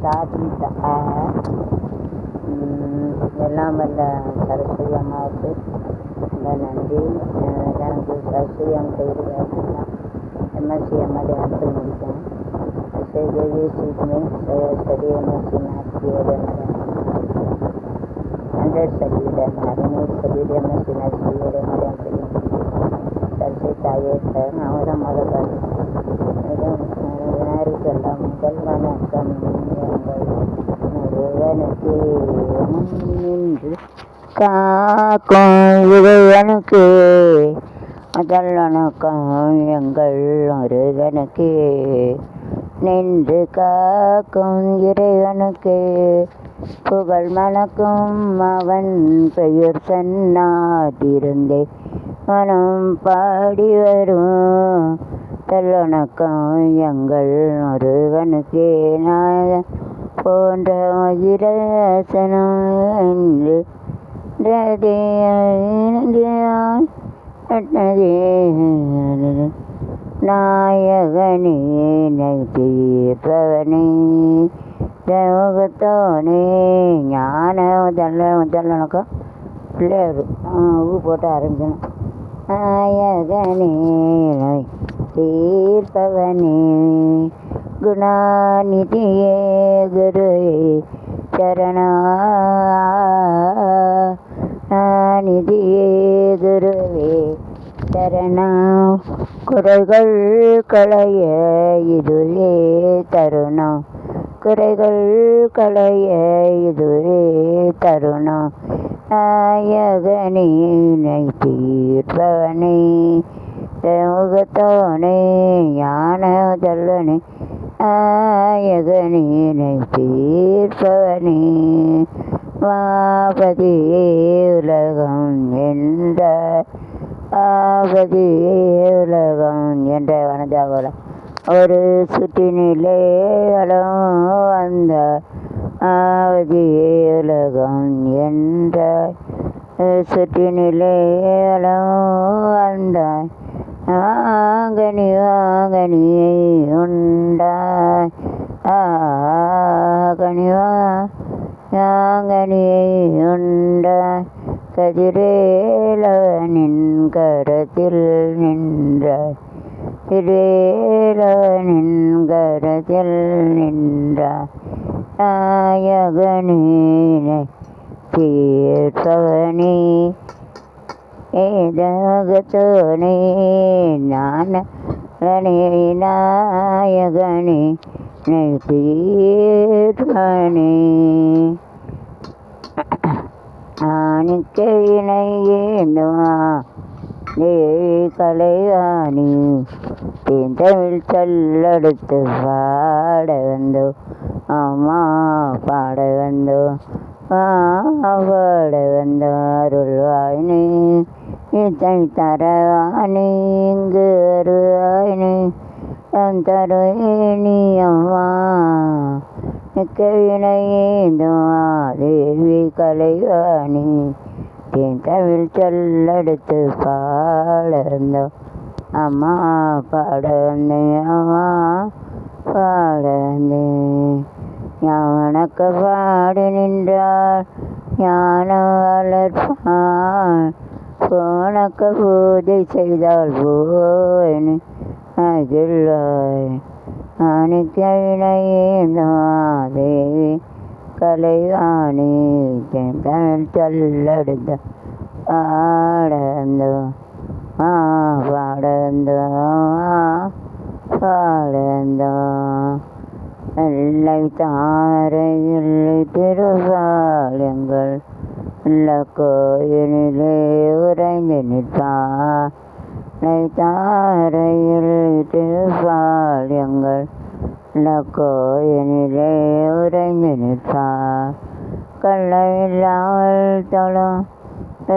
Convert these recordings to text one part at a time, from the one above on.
Starting எல்லாம் வல்ல சரஸ்வதி அம்மாவுக்கு ரொம்ப நன்றி. எனக்கு சரஸ்வதி அம்மா செய்து வேலைலாம் எம்எஸ்சி எம்எல்ஏ வந்து முடித்தேன். देवी सीट में स्टडी एमएससी मैथ किए थे हमारे 100 सब्जेक्ट है हमारे 100 सब्जेक्ट एमएससी मैथ किए थे हमारे सर से चाहिए था हमारा मदद விநாயகரெல்லாம் முதல் வணக்கம் முருகனுக்கு நின்று காக்கும் இறைவனுக்கு முதல் வணக்கம் எங்கள் முருகனுக்கு நின்று காக்கும் இறைவனுக்கு புகழ் மணக்கும் அவன் பெயர் சொன்னாதிருந்தே மனம் பாடி வரும் தல்லணக்கம் எங்கள் முருகனுக்கே நாய போன்ற மகிரசனம் என்று நாயகனே தீர்ப்பவனே தேவகத்தோனே ஞான முதல்லணக்கம் பிள்ளையார் ஊ போட்டு ஆரம்பிக்கணும். நாயகனே தீர்ப்பவனே குணாநிதியே குருவே சரணாநிதியே குருவே சரணம் குறைகள் களைய இதுவே தருணம் குறைகள் களைய இதுவே தருணம் நாயகனே தீர்ப்பவனே முகத்தோனே ஞான முதல்வனே நாயகனே தீர்ப்பவனே மாபதியே உலகம் என்ற ஆபதியே உலகம் என்ற வனஜாபல ஒரு சுற்றினிலே வளம் வந்த ஆவதியே உலகம் என்ற சுற்றினிலே வளம் வந்தாய் ஆங்கனி வாங்கனியை உண்டாய் ஆகனிவா யாங்கனியை உண்டாய் கதிரேலவனின் கரத்தில் நின்றாய் திரேலவனின் கரத்தில் நின்றாய் நாயகனே தீர்ப்பவனே ஏதகத்தோனே ஞானே நாயகனே தீர்ப்பவனே ஆணிக்கையினை ஏந்துவா தேவி கலைவாணி தேந்தமிழ் சொல்லெடுத்து பாட வந்தோ அம்மா பாட வந்தோ பாட வந்த அருள்வாயினி இதை தரவாணி இங்கு அருவாயினி தருவேணி அம்மா மிக்கவினையேந்துவா தேவி கலைவாணி தேந்தமிழ் சொல்லெடுத்து பாடந்தோ அம்மா பாட வந்தேன் அம்மா பாட வந்தேன் ஞானக்க பாடி நின்றாள் ஞான வளர்ப்பாள் போனக்க பூஜை செய்தாள் போயினு அகிழ்வாய் ஆணிக்கையினையேந்துவா தேவி கலைவாணி தமிழ் சொல்லெடுத்த பாடந்தோ பாடந்தோ பாடந்தோ எல்லை தாரையில் திருவாளங்கள் உள்ள கோயிலே உறைந்து நிற்பார் தாரையில் திருவாளங்கள் உள்ள கோயிலே உறைந்து நிற்பார் கள்ளமில்லாமல் தொழும்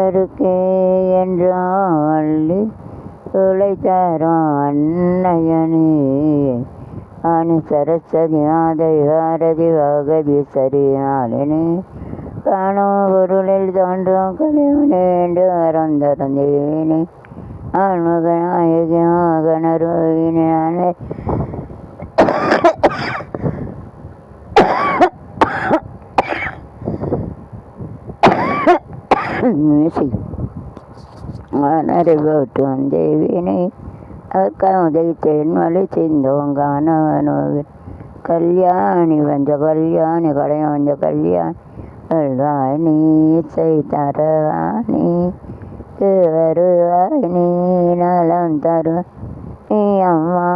இருக்கே என்றும் வள்ளி துளை தரும் அன்னையனே ஆனி சரஸ்வதி மாதை பாரதி வாகதி சரியாளினே காணும் பொருளில் தோன்றும் கலைவனே என்று வரம் தரந்தேனே ஆன்மகநாயகி மகனருவினாலே மியூசிக் அறிவோட்டும் தேவினை கதை தேன்மலை சிந்தோங்கானவனோவி கல்யாணி வந்த கல்யாணி கடையம் வந்த கல்யாணி வருவாய் நீ இசை தருவாணி வருவாய் நீ நலம் தரு நீ அம்மா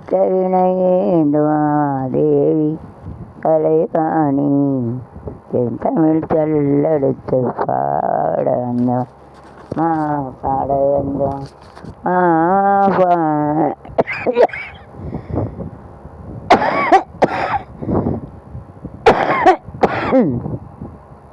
கவினையேந்துவா தேவி கலைவாணி என் தமிழ் சொல்லெடுத்து பாட வந்தோம் பாட வந்தோம்